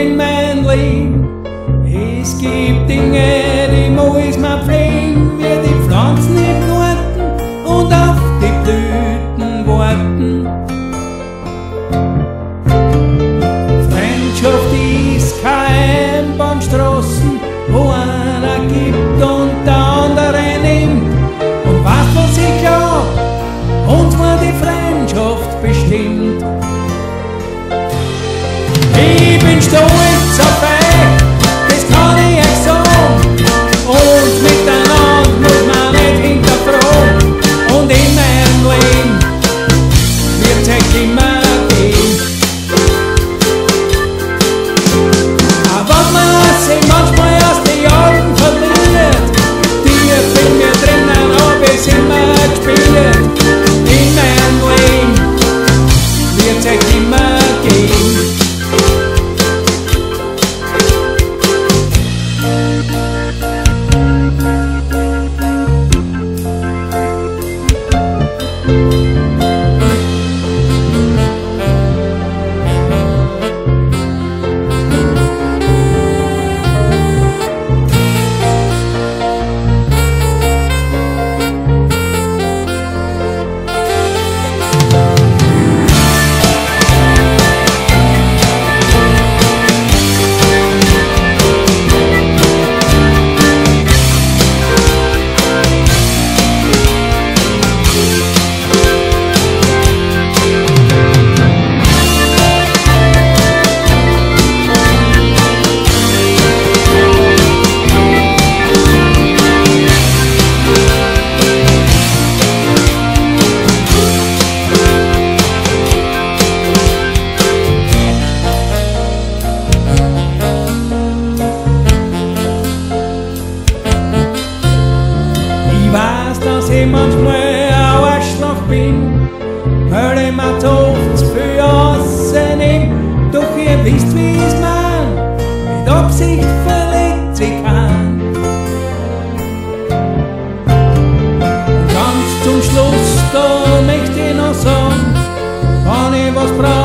in mein Leben. Es gibt Dinge, die muss man pflegen, wie die Pflanzen im Garten und auf die Blüten warten. Freundschaft ist keine Einbahnstraßen, wo einer gibt und der andere nimmt. Und weißt was ich glaub? Uns war die Freundschaft bestimmt. Ich bin stolz auf euch, das kann ich euch sagen. Und miteinander muss man nicht hinterfragen. Und in meinem Leben wird's euch immer gehen. Aber wenn man sich manchmal aus den Augen verliert, tief in mir drinnen hab ich's immer gespielt. In meinem Leben wird's euch immer gehen. Dass ich manchmal ein Arschloch bin, weil ich mir doch zu viel rausnehm. Doch ihr wisst, wie ich's mein, mit Absicht verletzt ich an. Und ganz zum Schluss, da möchte ich noch sagen, wenn ich was brauch,